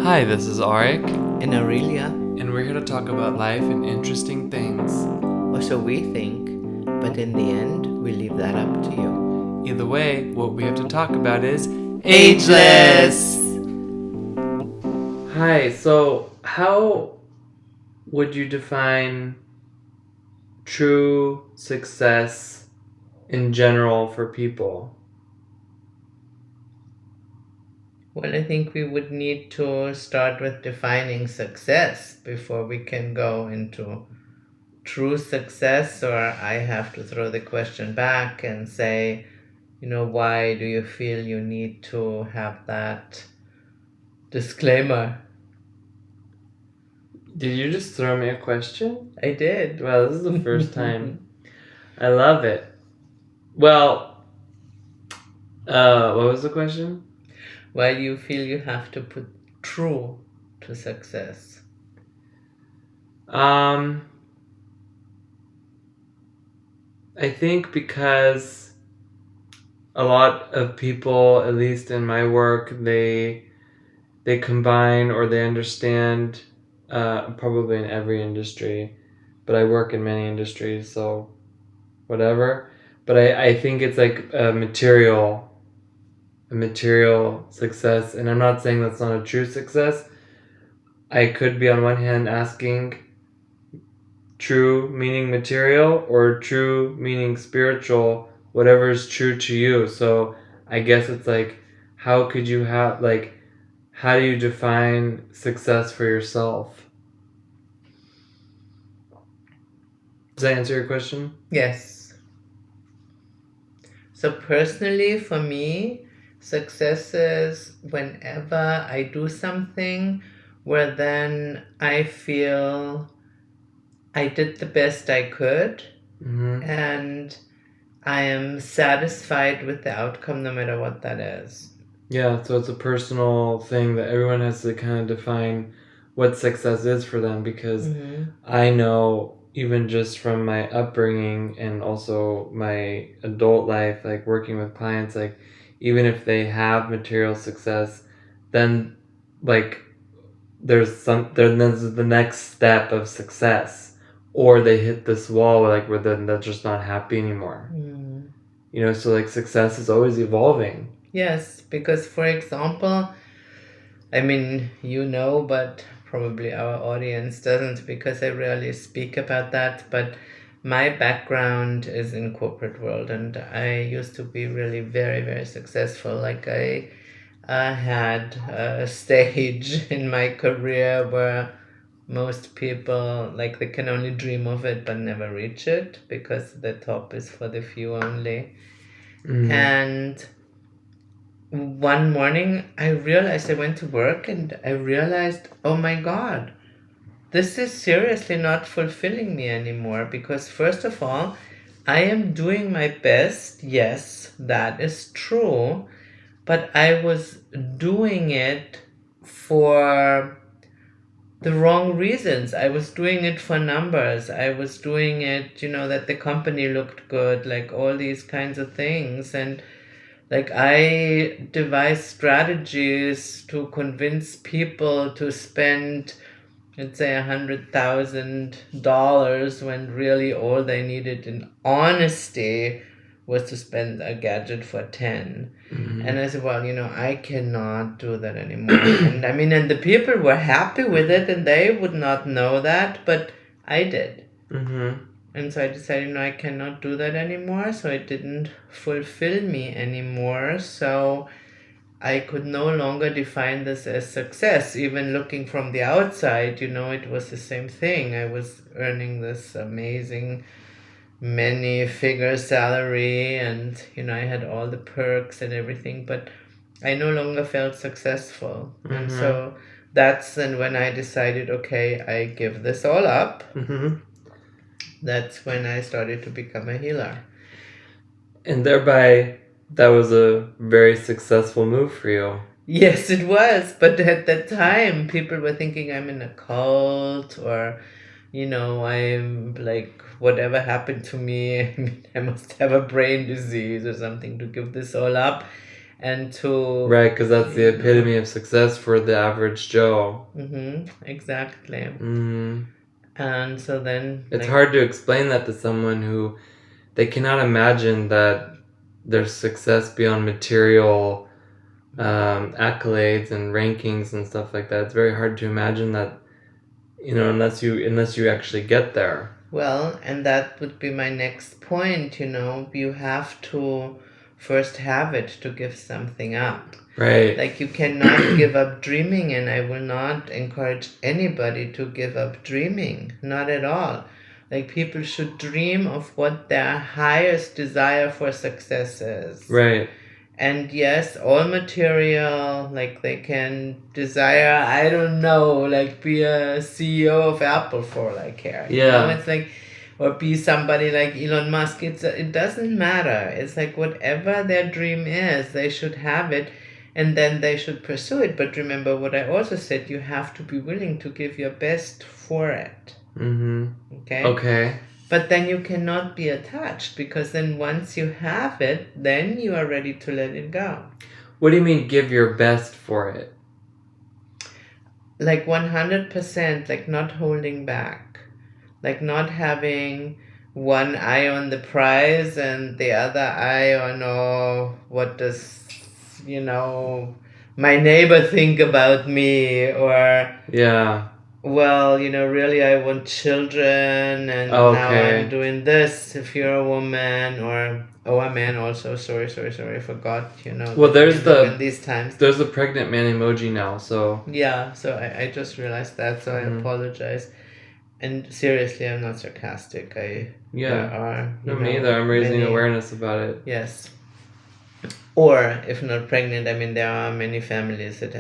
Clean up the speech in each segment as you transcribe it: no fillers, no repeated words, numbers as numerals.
Hi, this is Arik, And Aurelia, and we're here to talk about life and interesting things. or so we think, but in the end, we leave that up to you. Either way, what we have to talk about is Ageless! Hi, so how would you define true success in general for people? Well, I think we would need to start with defining success before we can go into true success, or I have to throw the question back and say, why do you feel you need to have that disclaimer? Did you just throw me a question? I did. Well, this is the first time. I love it. Well, what was the question? Why do you feel you have to put true to success? I think because a lot of people, at least in my work, they combine or they understand, probably in every industry, but I work in many industries, so whatever. But I think it's like a material success, and I'm not saying that's not a true success. I could be on one hand asking true meaning material or true meaning spiritual, whatever is true to you. So I guess it's like, how could you have, like, how do you define success for yourself? Does that answer your question? Yes. So personally, for me, success is whenever I do something where then I feel I did the best I could Mm-hmm. and I am satisfied with the outcome no matter what that is. Yeah, so it's a personal thing that everyone has to kind of define what success is for them, because I know, even just from my upbringing and also my adult life, like working with clients, like even if they have material success, then like there's the next step of success, or they hit this wall like where then they're just not happy anymore. So like success is always evolving. Yes, because for example, I mean, but probably our audience doesn't because I rarely speak about that. But my background is in corporate world, and I used to be really very, very successful. Like I had a stage in my career where most people like they can only dream of it but never reach it because the top is for the few only. And one morning I went to work and I realized, oh my God, this is seriously not fulfilling me anymore because, first of all, I am doing my best. Yes, that is true. But I was doing it for the wrong reasons. I was doing it for numbers. I was doing it, that the company looked good, like all these kinds of things. And like I devise strategies to convince people to spend, let's say, $100,000 when really all they needed in honesty was to spend a gadget for 10. And I said, well, I cannot do that anymore. And I mean, and the people were happy with it and they would not know that, but I did. And so I decided, I cannot do that anymore. So it didn't fulfill me anymore. So I could no longer define this as success. Even looking from the outside, it was the same thing. I was earning this amazing many figure salary and, I had all the perks and everything, but I no longer felt successful. And so that's then when I decided, okay, I give this all up. That's when I started to become a healer. And thereby, that was a very successful move for you. Yes, it was. But at that time, people were thinking I'm in a cult or, I'm like, whatever happened to me, I must have a brain disease or something to give this all up. and to... Right, because that's the epitome of success for the average Joe. Exactly. Mm-hmm. And so then... It's hard to explain that to someone who they cannot imagine that there's success beyond material accolades and rankings and stuff like that. It's very hard to imagine that, unless you actually get there. Well, and that would be my next point, you have to first have it to give something up. Right. Like, you cannot give up dreaming, and I will not encourage anybody to give up dreaming. Not at all. Like, people should dream of what their highest desire for success is. Right. And yes, all material, like they can desire, I don't know, like be a CEO of Apple for all I care. Yeah. It's like, or be somebody like Elon Musk. It doesn't matter. It's like whatever their dream is, they should have it, and then they should pursue it. But remember what I also said, you have to be willing to give your best for it. Okay? Okay. But then you cannot be attached, because then once you have it, then you are ready to let it go. What do you mean give your best for it? Like 100%, like not holding back. Like not having one eye on the prize and the other eye on, what does, my neighbor think about me, or... Yeah. Well, really, I want children, and now I'm doing this. If you're a woman, or a man also. Sorry, I forgot. Well, in these times. There's the pregnant man emoji now. So yeah. So I just realized that. So I apologize. And seriously, I'm not sarcastic. There are. No, me either. I'm raising awareness about it. Yes. Or if not pregnant, I mean, there are many families that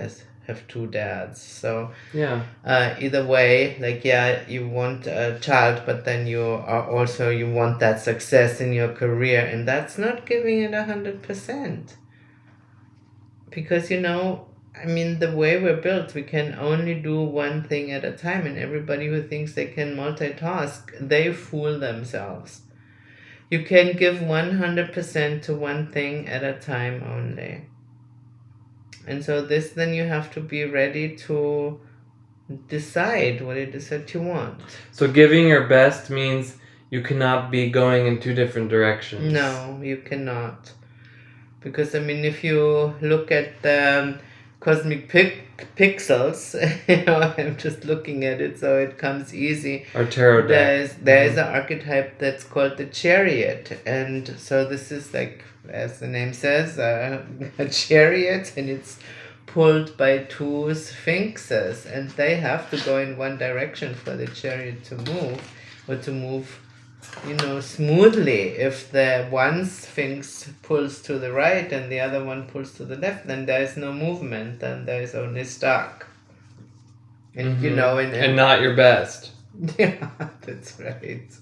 have two dads. So yeah. Either way, like, you want a child, but then you want that success in your career, and that's not giving it 100%. Because the way we're built, we can only do one thing at a time, and everybody who thinks they can multitask, they fool themselves. You can give 100% to one thing at a time only. And so then you have to be ready to decide what it is that you want. So giving your best means you cannot be going in two different directions. No, you cannot. Because, if you look at the cosmic pixels, I'm just looking at it so it comes easy. Our tarot deck. There's an archetype that's called the Chariot. And so this is like, as the name says, a chariot, and it's pulled by two sphinxes, and they have to go in one direction for the chariot to move, or to move, smoothly. If the one sphinx pulls to the right and the other one pulls to the left, then there is no movement, then there is only stuck. And and not your best. Yeah, that's right.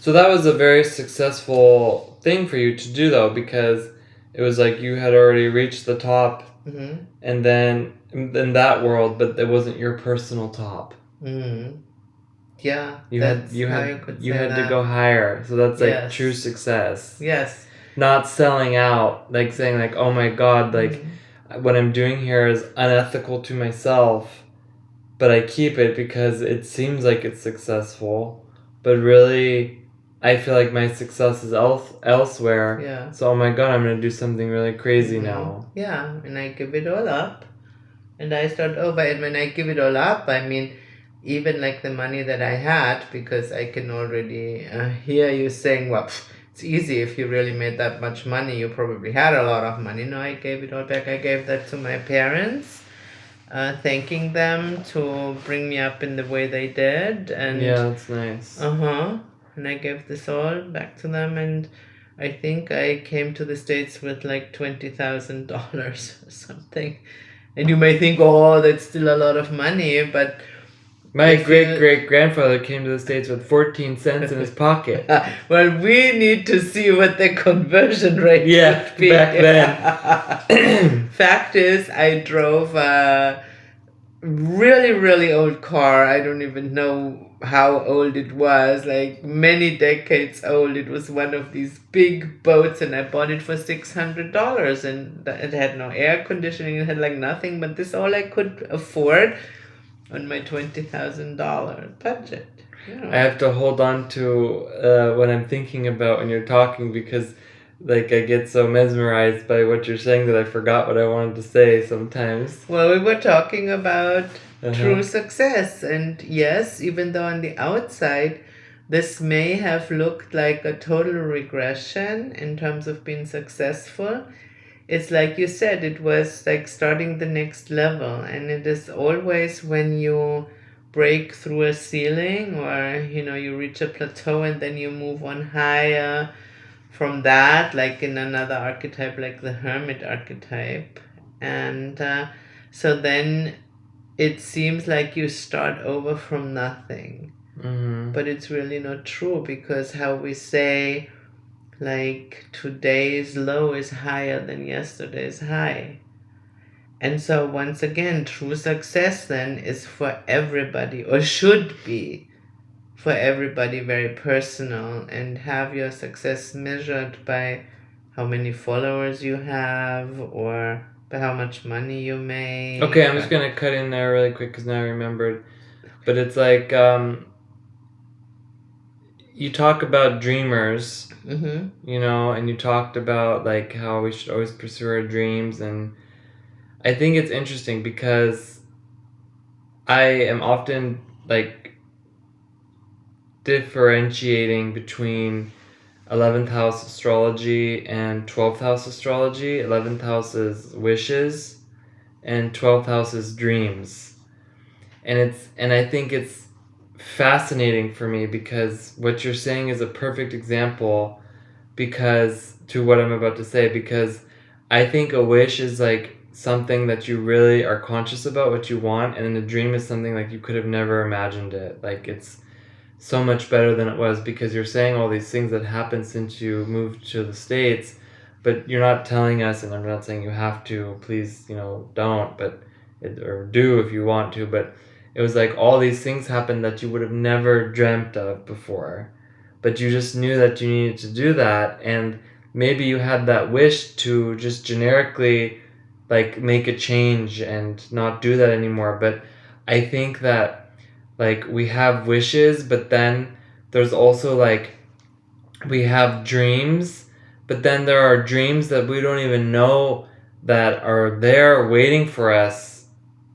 So that was a very successful thing for you to do, though, because it was like you had already reached the top, and then in that world, but it wasn't your personal top. Yeah, you had to go higher. So that's like true success. Yes. Not selling out, like saying like, oh my God, like what I'm doing here is unethical to myself, but I keep it because it seems like it's successful, but really I feel like my success is elsewhere. Yeah. So, oh my God, I'm going to do something really crazy now. Yeah, and I give it all up. And I start over. And when I give it all up, I mean, even like the money that I had, because I can already hear you saying, well, it's easy. If you really made that much money, you probably had a lot of money. No, I gave it all back. I gave that to my parents, thanking them to bring me up in the way they did. And yeah, that's nice. And I gave this all back to them, and I think I came to the States with like $20,000 or something. And you may think, oh, that's still a lot of money, but... My great-great-grandfather came to the States with 14 cents in his pocket. Well, we need to see what the conversion rate would be. Back then. Fact is, I drove really, really old car. I don't even know how old it was, like many decades old. It was one of these big boats, and I bought it for $600, and it had no air conditioning. It had like nothing, but this all I could afford on my $20,000 budget. I have to hold on to what I'm thinking about when you're talking, because like I get so mesmerized by what you're saying that I forgot what I wanted to say sometimes. Well, we were talking about true success, and yes, even though on the outside this may have looked like a total regression in terms of being successful, it's like you said, it was like starting the next level, and it is always when you break through a ceiling, or you reach a plateau and then you move on higher from that, like in another archetype, like the hermit archetype. And so then it seems like you start over from nothing. But it's really not true, because how we say, like, today's low is higher than yesterday's high. And so once again, true success then is for everybody, or should be for everybody, very personal, and have your success measured by how many followers you have, or by how much money you make. Okay, I'm just gonna cut in there really quick because now I remembered. But it's like you talk about dreamers, and you talked about like how we should always pursue our dreams, and I think it's interesting because I am often like differentiating between 11th house astrology and 12th house astrology. 11th house is wishes and 12th house is dreams. And I think it's fascinating for me because what you're saying is a perfect example to what I'm about to say, because I think a wish is like something that you really are conscious about what you want, and then a dream is something like you could have never imagined it. Like it's so much better than it was, because you're saying all these things that happened since you moved to the States, but you're not telling us, and I'm not saying you have to, please, don't, or do if you want to, but it was like all these things happened that you would have never dreamt of before, but you just knew that you needed to do that, and maybe you had that wish to just generically like make a change and not do that anymore. But I think that like we have wishes, but then there's also like we have dreams, but then there are dreams that we don't even know that are there waiting for us,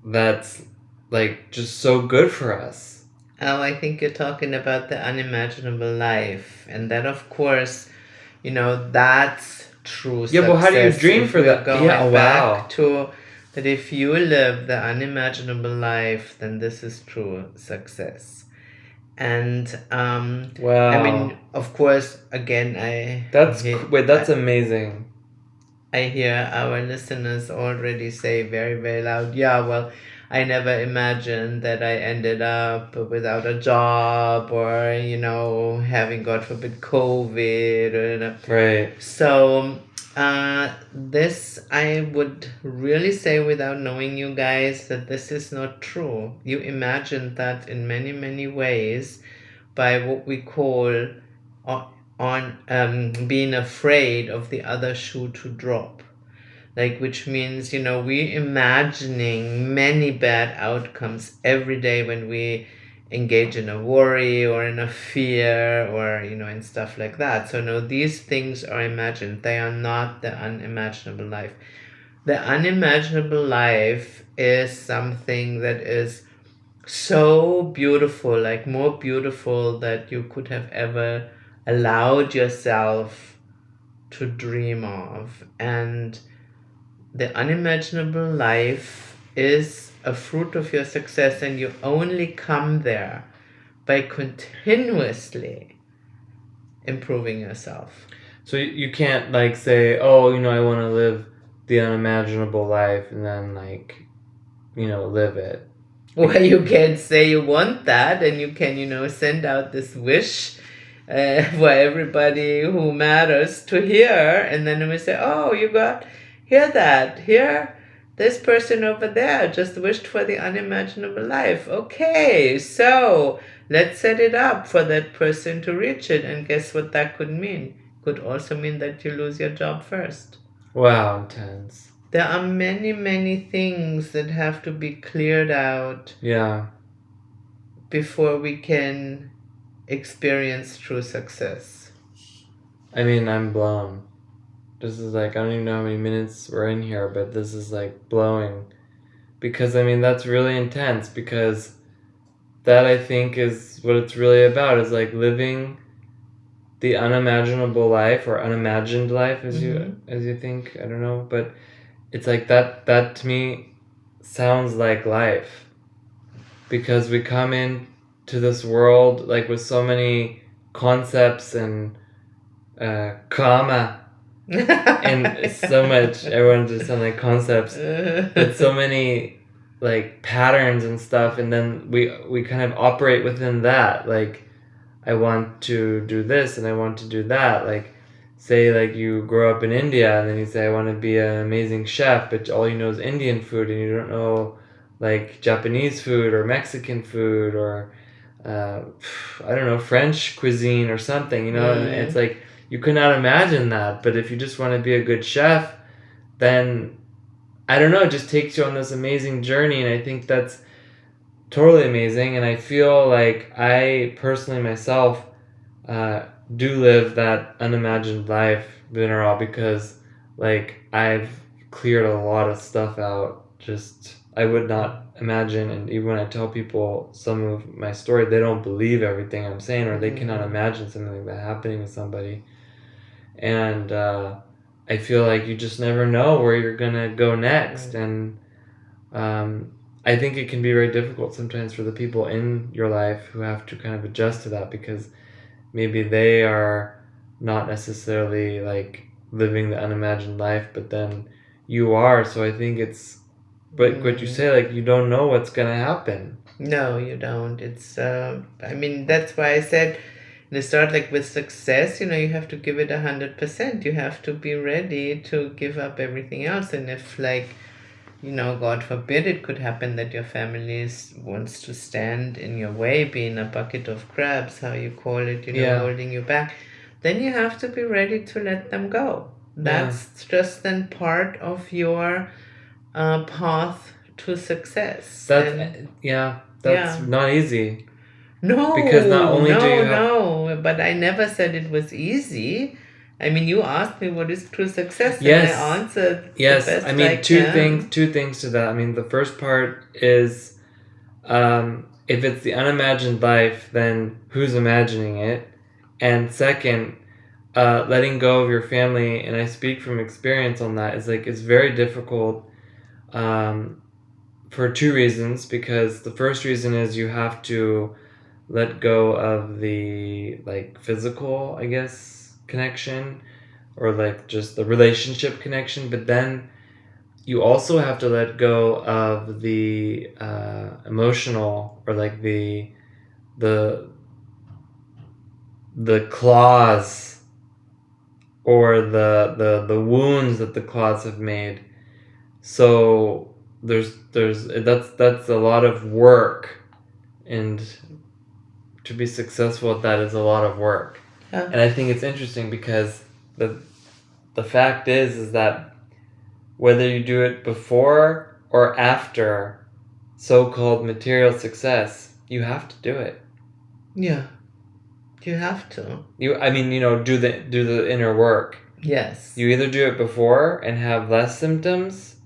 that's like just so good for us. Oh, I think you're talking about the unimaginable life, and that, of course, that's true success. Yeah, but how do you dream for that? Going Yeah, back to that, if you live the unimaginable life, then this is true success. And wow. I mean, of course, again, that's amazing. I hear our listeners already say very, very loud, yeah, well, I never imagined that I ended up without a job, or, having, God forbid, COVID. Or, Right. So, this, I would really say, without knowing you guys, that this is not true. You imagined that in many, many ways by what we call on being afraid of the other shoe to drop. Like, which means, we imagining many bad outcomes every day when we engage in a worry or in a fear, or, and stuff like that. So no, these things are imagined. They are not the unimaginable life. The unimaginable life is something that is so beautiful, like more beautiful that you could have ever allowed yourself to dream of. And the unimaginable life is a fruit of your success, and you only come there by continuously improving yourself. So you can't like say, oh, I want to live the unimaginable life, and then like, live it. Well, you can say you want that, and you can, send out this wish for everybody who matters to hear, and then we say, oh, hear that, this person over there just wished for the unimaginable life. Okay, so let's set it up for that person to reach it. And guess what that could mean? Could also mean that you lose your job first. Wow, intense. There are many, many things that have to be cleared out Yeah. before we can experience true success. I mean, I'm blown. This is like, I don't even know how many minutes we're in here, but this is like blowing. Because, I mean, that's really intense, because that, I think, is what it's really about, is like living the unimaginable life, or unimagined life, as you think. I don't know, but it's like that to me sounds like life, because we come in to this world like with so many concepts and karma and so much, everyone just sound like concepts, but so many like patterns and stuff, and then we kind of operate within that. Like, I want to do this and I want to do that. Like, say like you grow up in India and then you say I want to be an amazing chef, but all you know is Indian food and you don't know like Japanese food or Mexican food or I don't know, French cuisine or something, you know. And it's like you could not imagine that. But if you just want to be a good chef, then I don't know, it just takes you on this amazing journey, and I think that's totally amazing. And I feel like I personally myself do live that unimagined life general, because like I've cleared a lot of stuff out. Just I would not imagine, and even when I tell people some of my story, they don't believe everything I'm saying, or they cannot imagine something like that happening to somebody. And I feel like you just never know where you're gonna go next. And I think it can be very difficult sometimes for the people in your life who have to kind of adjust to that, because maybe they are not necessarily like living the unimagined life, but then you are. So I think it's, but what you say, like, you don't know what's gonna happen. No, you don't. It's I mean, that's why I said in the start, like with success, you know, you have to give it 100%. You have to be ready to give up everything else. And if, like, you know, God forbid, it could happen that your family wants to stand in your way, being a bucket of crabs, how you call it, you know, Yeah. holding you back, then you have to be ready to let them go. That's just then part of your path to success. That's not easy. No, Because not only do you have... no, but I never said it was easy. I mean, you asked me what is true success, Yes. and I answered Yes, the best I mean, I two can. things to that. I mean, the first part is, if it's the unimagined life, then who's imagining it? And second, letting go of your family, and I speak from experience on that, is like, it's very difficult, for two reasons. Because the first reason is you have to let go of the like physical, I guess, connection, or like just the relationship connection, but then you also have to let go of the emotional, or like the claws, or the wounds that the claws have made. So there's that's a lot of work, and to be successful at that is a lot of work. Yeah. And I think it's interesting, because the fact is that whether you do it before or after so-called material success, you have to do it. Yeah, you have to. I mean, you know, do the inner work. Yes. You either do it before and have less symptoms,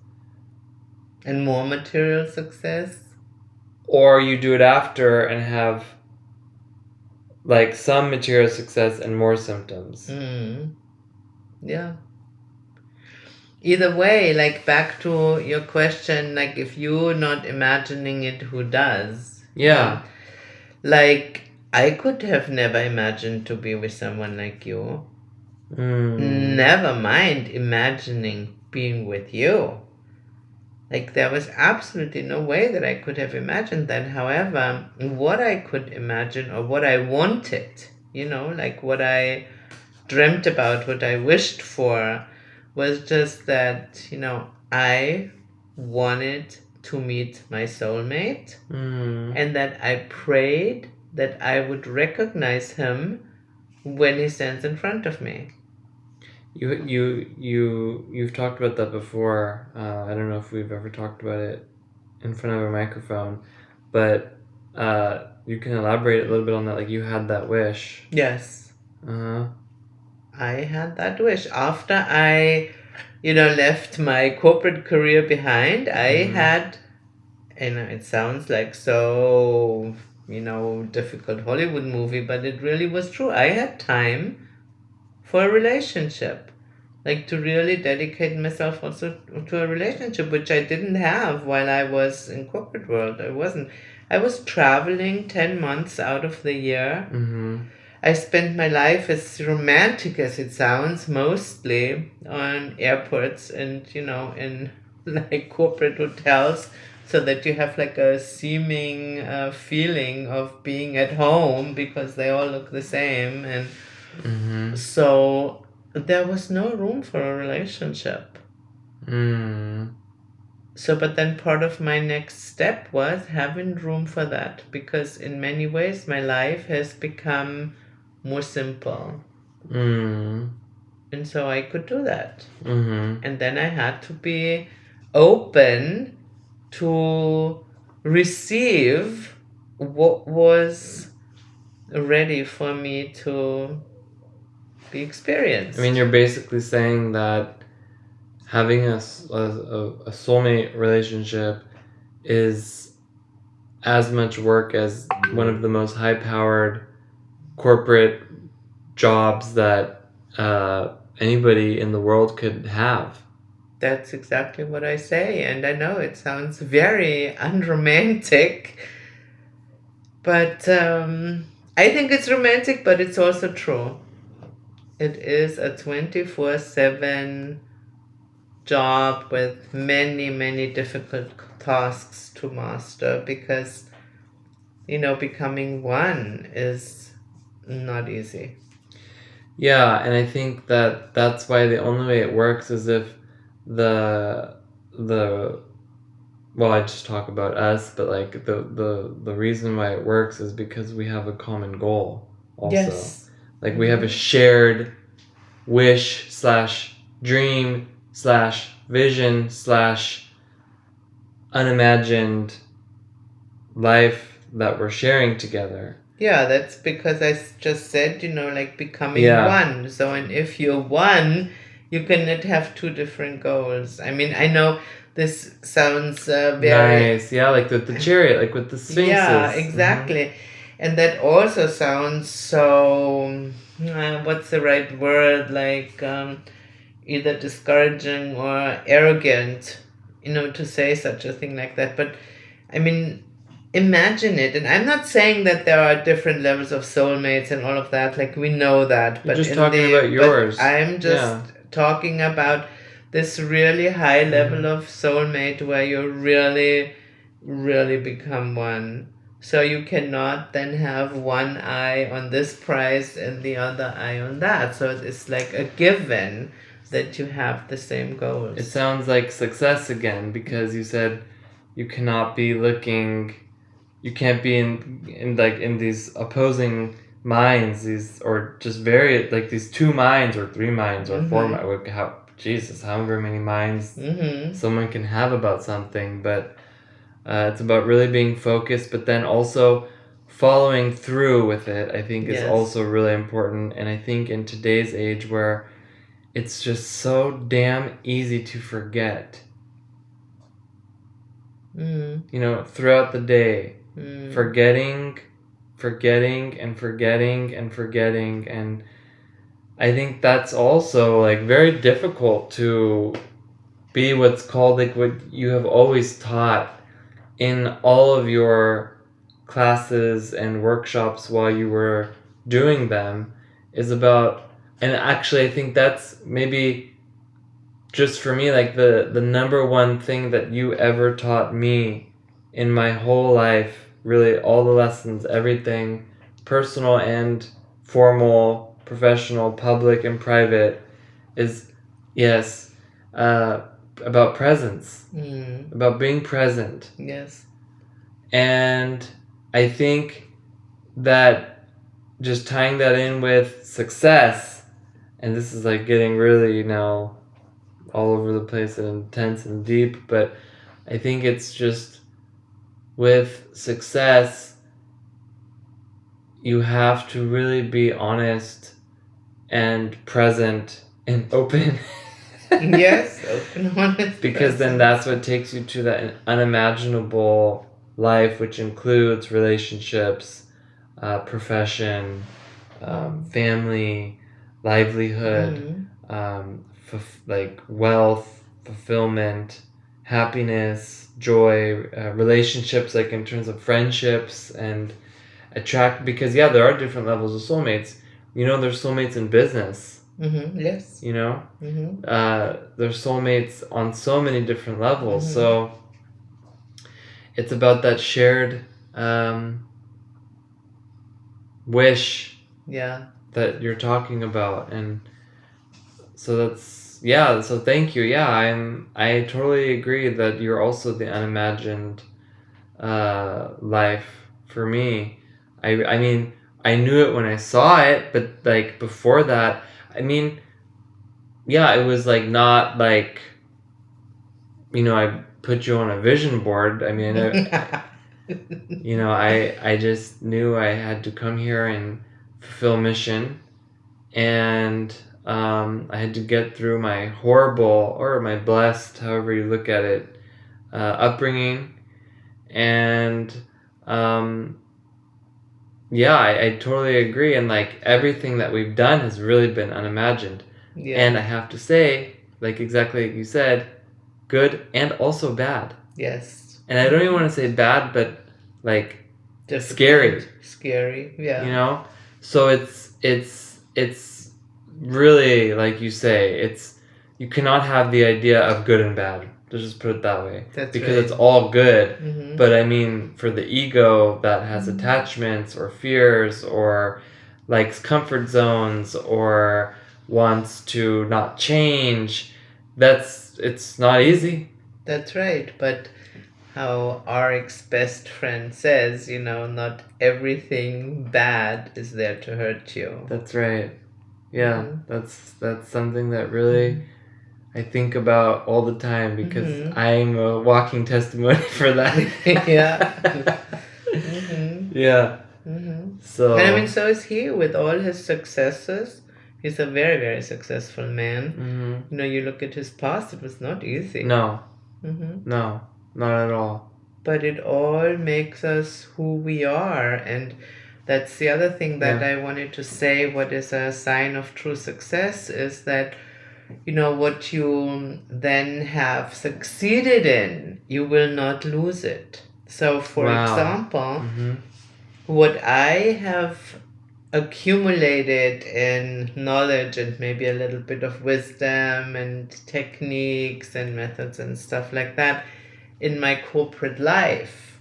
and more material success, or you do it after and have like some material success and more symptoms. Yeah. Either way, like back to your question, like if you're not imagining it, who does? Yeah. Like I could have never imagined to be with someone like you. Never mind imagining being with you. Like there was absolutely no way that I could have imagined that. However, what I could imagine, or what I wanted, you know, like what I dreamt about, what I wished for, was just that, you know, I wanted to meet my soulmate, Mm. and that I prayed that I would recognize him when he stands in front of me. You've talked about that before. I don't know if we've ever talked about it in front of a microphone, but you can elaborate a little bit on that. Like you had that wish. Yes. Uh-huh. I had that wish. After I, left my corporate career behind, I had, and it sounds like so, difficult Hollywood movie, but it really was true. I had time for a relationship. Like to really dedicate myself also to a relationship, which I didn't have while I was in corporate world. I was traveling 10 months out of the year. Mm-hmm. I spent my life, as romantic as it sounds, mostly on airports and, in like corporate hotels, so that you have like a seeming feeling of being at home because they all look the same. And so there was no room for a relationship. So, but then part of my next step was having room for that, because in many ways my life has become more simple. And so I could do that. And then I had to be open to receive what was ready for me to be experienced. I mean, you're basically saying that having a soulmate relationship is as much work as one of the most high-powered corporate jobs that anybody in the world could have. That's exactly what I say, and I know it sounds very unromantic, but I think it's romantic, but it's also true. It is a 24/7 job with many, many difficult tasks to master, because, becoming one is not easy. Yeah, and I think that that's why the only way it works is if the well, I just talk about us, but like the reason why it works is because we have a common goal also. Yes. Like we have a shared wish / dream / vision / unimagined life that we're sharing together. Yeah, that's because I just said, like becoming Yeah. one. So, and if you're one, you cannot have two different goals. I mean, I know this sounds very... Nice. Yeah, like the chariot, like with the sphinxes. Yeah, exactly. And that also sounds so, what's the right word? Like either discouraging or arrogant, to say such a thing like that. But I mean, imagine it. And I'm not saying that there are different levels of soulmates and all of that. Like, we know that. You're just talking about yours. I'm just talking about this really high level of soulmate where you really, really become one. So you cannot then have one eye on this prize and the other eye on that. So it's like a given that you have the same goals. It sounds like success again, because you said you cannot be looking, you can't be in these opposing minds, these, or just very, like these two minds or three minds or four minds, however many minds someone can have about something, but it's about really being focused, but then also following through with it, I think is also really important. And I think in today's age where it's just so damn easy to forget, throughout the day, forgetting and forgetting and forgetting. And I think that's also like very difficult to be what's called, like what you have always taught in all of your classes and workshops while you were doing them, is about, and actually I think that's maybe just for me like the number one thing that you ever taught me in my whole life, really all the lessons, everything, personal and formal, professional, public and private, is about presence, Mm. about being present. Yes. And I think that just tying that in with success, and this is like getting really now all over the place and intense and deep, but I think it's just with success, you have to really be honest and present and open. Yes, open, honest. Because then that's what takes you to that unimaginable life, which includes relationships, profession, family, livelihood, like wealth, fulfillment, happiness, joy, relationships, like in terms of friendships and because there are different levels of soulmates. There's soulmates in business. Yes. There's soulmates on so many different levels. So it's about that shared wish that you're talking about. And so so thank you. I totally agree that you're also the unimagined life for me. I mean, I knew it when I saw it, but like before that, I mean, it was like not like, I put you on a vision board. I mean, I just knew I had to come here and fulfill mission, and I had to get through my horrible or my blessed, however you look at it, upbringing, and I totally agree. And like everything that we've done has really been unimagined. And I have to say, like exactly like you said, good and also bad. Yes. And I don't even want to say bad, but like Difficult. Scary. Yeah. So it's really, like you say, you cannot have the idea of good and bad. Let's just put it that way. Because it's all good. But I mean, for the ego that has attachments or fears or likes comfort zones or wants to not change, it's not easy. That's right. But how Arik's best friend says, not everything bad is there to hurt you. That's right. Yeah, that's something that really I think about all the time, because I'm a walking testimony for that. Yeah. Yeah. So. And I mean, so is he with all his successes. He's a very, very successful man. You look at his past, it was not easy. No. No, not at all. But it all makes us who we are. And that's the other thing that I wanted to say. What is a sign of true success is that, what you then have succeeded in, you will not lose it. So, for example, what I have accumulated in knowledge and maybe a little bit of wisdom and techniques and methods and stuff like that in my corporate life,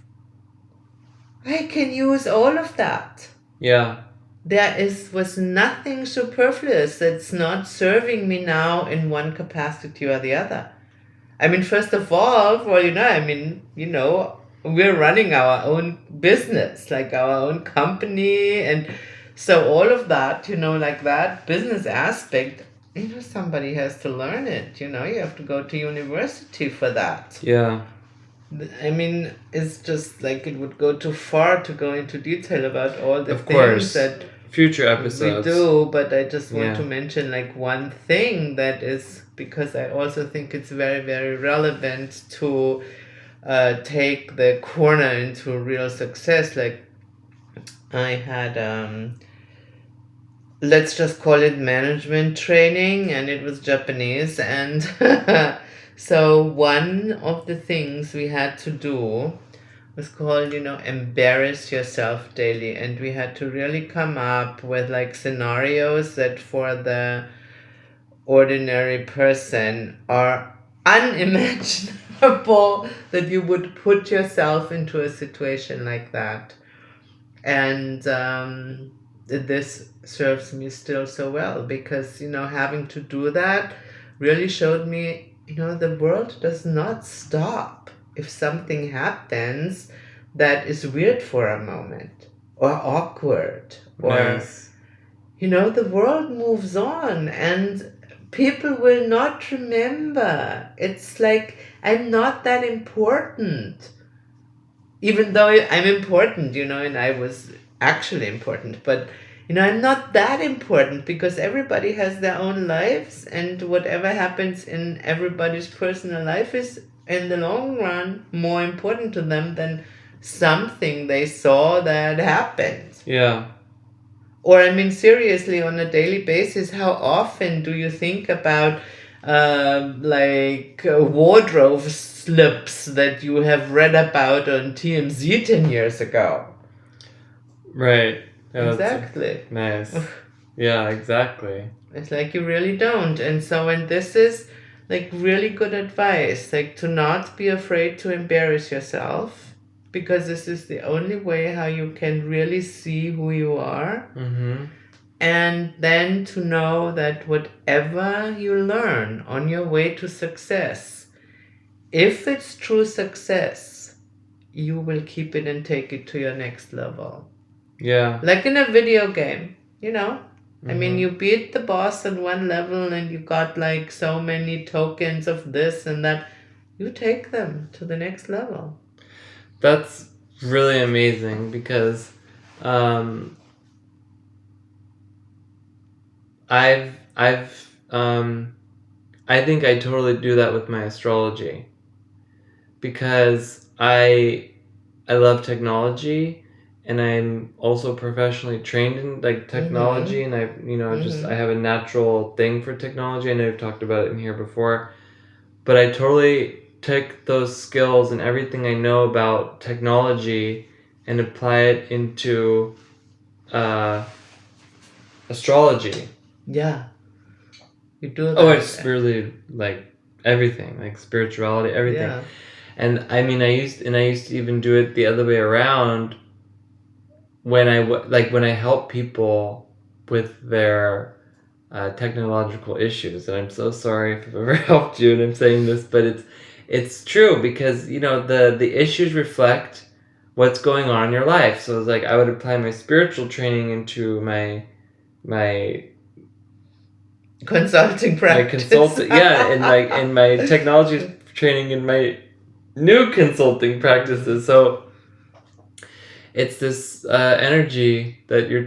I can use all of that. Yeah. Was nothing superfluous that's not serving me now in one capacity or the other. I mean, first of all, we're running our own business, like our own company. And so all of that, like that business aspect, somebody has to learn it. You have to go to university for that. Yeah. I mean, it's just like it would go too far to go into detail about all the things that future episodes we do, but I just want to mention like one thing that is, because I also think it's very, very relevant to take the corner into real success. Like I had let's just call it management training, and it was Japanese, and so one of the things we had to do was called, embarrass yourself daily. And we had to really come up with like scenarios that for the ordinary person are unimaginable, that you would put yourself into a situation like that. And this serves me still so well, because, having to do that really showed me the world does not stop if something happens that is weird for a moment or awkward, or Nice. the world moves on and people will not remember. It's like I'm not that important, even though I'm important, and I was actually important, but I'm not that important because everybody has their own lives, and whatever happens in everybody's personal life is in the long run more important to them than something they saw that happened. Yeah. Or, I mean, seriously, on a daily basis, how often do you think about wardrobe slips that you have read about on TMZ 10 years ago? Right. Yeah, Exactly. nice. Yeah, exactly. It's like you really don't. And this is like really good advice, like to not be afraid to embarrass yourself, because this is the only way how you can really see who you are. Mm-hmm. And then to know that whatever you learn on your way to success, if it's true success, you will keep it and take it to your next level. Yeah. Like in a video game, I mean, Mm-hmm. you beat the boss on one level and you got like so many tokens of this and that. You take them to the next level. That's really amazing because I think I totally do that with my astrology because I love technology and I'm also professionally trained in like technology, and I have a natural thing for technology. I know we've talked about it in here before, but I totally take those skills and everything I know about technology and apply it into astrology. Yeah, you do that. Oh, it's really like everything, like spirituality, everything. Yeah. And I mean, I used to even do it the other way around when when I help people with their technological issues. And I'm so sorry if I've ever helped you, and I'm saying this, but it's true because the issues reflect what's going on in your life. So it's like I would apply my spiritual training into my Consulting practice. my consultant, yeah, and my technology training in my new consulting practices. So it's this energy that you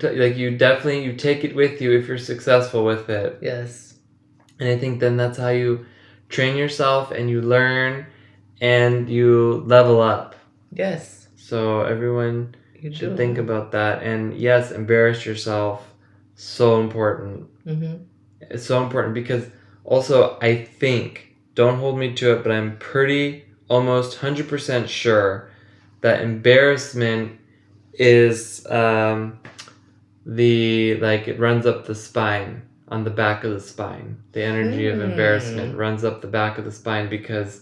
definitely you take it with you if you're successful with it. Yes. And I think then that's how you train yourself and you learn and you level up. Yes. So everyone should think do. about that. And yes, embarrass yourself. So important. Mm-hmm. It's so important because also I think, don't hold me to it, but I'm pretty almost 100% sure that embarrassment is it runs up the spine, on the back of the spine. The energy of embarrassment runs up the back of the spine because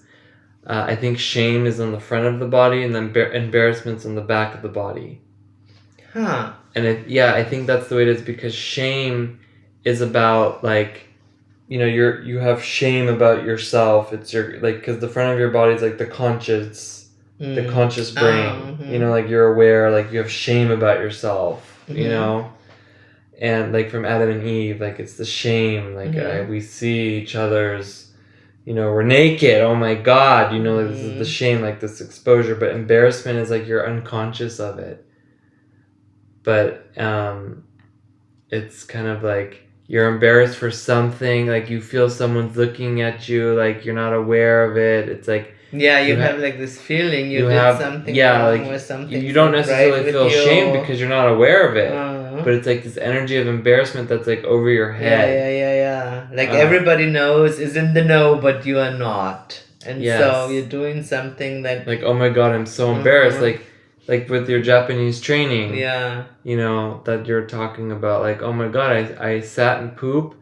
I think shame is on the front of the body and then embarrassment's on the back of the body. Huh. And I think that's the way it is because shame is about you have shame about yourself. It's your because the front of your body is like the conscious brain. Mm-hmm. You're aware, you have shame about yourself. Mm-hmm. And from Adam and Eve, it's the shame. We see each other's. We're naked. Oh my God. This is the shame, this exposure. But embarrassment is you're unconscious of it. But it's kind of you're embarrassed for something, you feel someone's looking at you, you're not aware of it. It's yeah, you have this feeling you did something wrong or something. You don't necessarily right feel shame because you're not aware of it. But it's this energy of embarrassment that's over your head. Yeah. Everybody knows, is in the know, but you are not. And so you're doing something that oh my God, I'm so embarrassed. Like with your Japanese training. Yeah. That you're talking about. Oh my God, I sat and poop,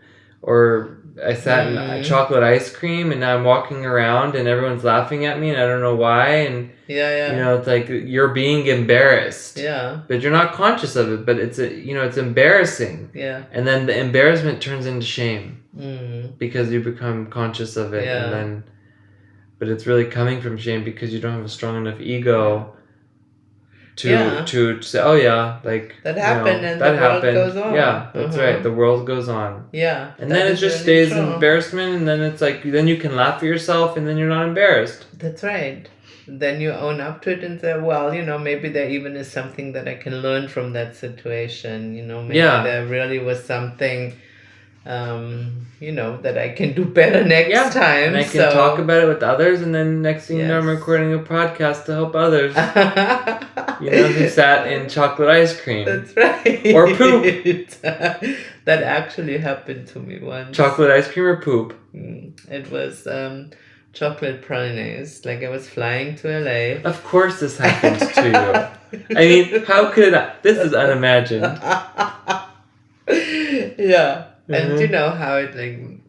or I sat in chocolate ice cream, and now I'm walking around, and everyone's laughing at me, and I don't know why. And it's like you're being embarrassed. Yeah. But you're not conscious of it. But it's it's embarrassing. Yeah. And then the embarrassment turns into shame because you become conscious of it, and then. But it's really coming from shame because you don't have a strong enough ego to say, oh yeah, like that happened, and the world goes on. Yeah, that's right. The world goes on. Yeah. And then it just stays embarrassment, and then it's like then you can laugh at yourself, and then you're not embarrassed. That's right. Then you own up to it and say, well, maybe there even is something that I can learn from that situation. Maybe there really was something that I can do better next time. And I can talk about it with others, and then next thing you know, I'm recording a podcast to help others. Who sat in chocolate ice cream. That's right. Or poop. That actually happened to me once. Chocolate ice cream or poop? It was chocolate pralines. Like I was flying to LA. Of course this happened to you. I mean, how could this is unimagined. Yeah. And you know how it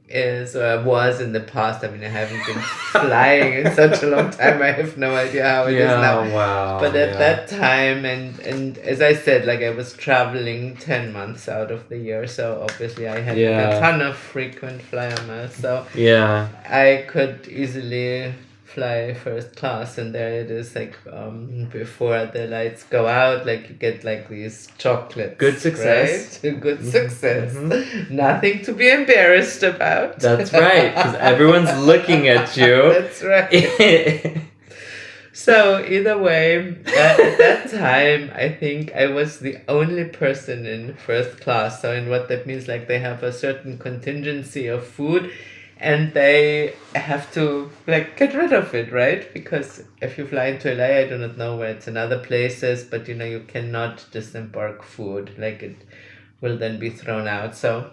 is or was in the past. I mean, I haven't been flying in such a long time. I have no idea how it is now. Wow. But at that time, and as I said, I was traveling 10 months out of the year, so obviously I had a ton of frequent flyer miles. So I could easily fly first class, and there it is before the lights go out, you get these chocolates. Good success. Right? Good success. Nothing to be embarrassed about. That's right, because everyone's looking at you. That's right. So either way, at that time, I think I was the only person in first class. So in what that means, they have a certain contingency of food, and they have to get rid of it, right? Because if you fly into LA, I do not know where it's in other places, but you cannot disembark food. It will then be thrown out. So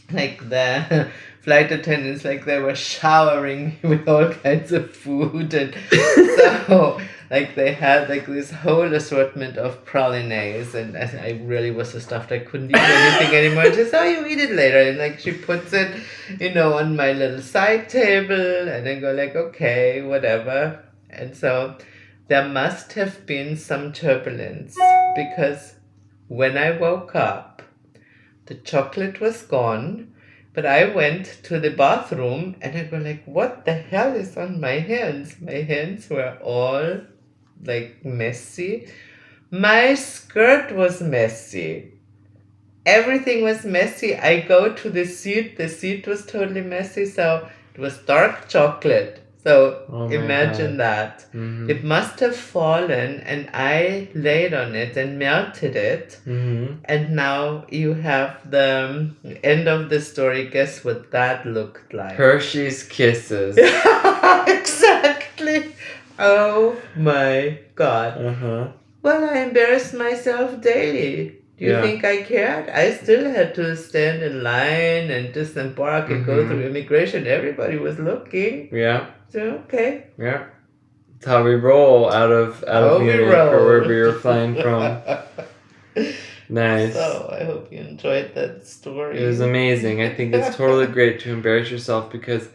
the flight attendants, they were showering me with all kinds of food, and so they had this whole assortment of pralines, and I really was so stuffed I couldn't eat anything anymore. Just you eat it later, and she puts it on my little side table, and I go okay, whatever. And so there must have been some turbulence, because when I woke up, the chocolate was gone. But I went to the bathroom, and I go what the hell is on my hands? My hands were all messy. My skirt was messy. Everything was messy. I go to the seat was totally messy. So it was dark chocolate. So imagine that. It must have fallen, and I laid on it and melted it. And now you have the end of the story. Guess what that looked like? Hershey's Kisses. Exactly. Oh my God. Well, I embarrassed myself daily. Do you think I cared? I still had to stand in line and disembark and go through immigration. Everybody was looking. Yeah. So, okay. Yeah. That's how we roll out of Munich or wherever you're flying from. Nice. So I hope you enjoyed that story. It was amazing. I think it's totally great to embarrass yourself, because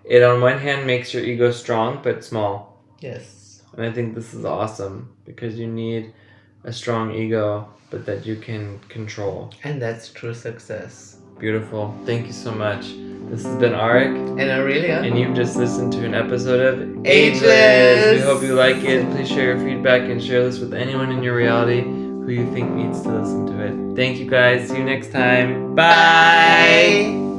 it on one hand makes your ego strong but small. Yes. And I think this is awesome, because you need a strong ego but that you can control. And that's true success. Beautiful. Thank you so much. This has been Arik and Aurelia, and you've just listened to an episode of Ageless. We hope you like it. Please share your feedback and share this with anyone in your reality who you think needs to listen to it. Thank you guys. See you next time. Bye.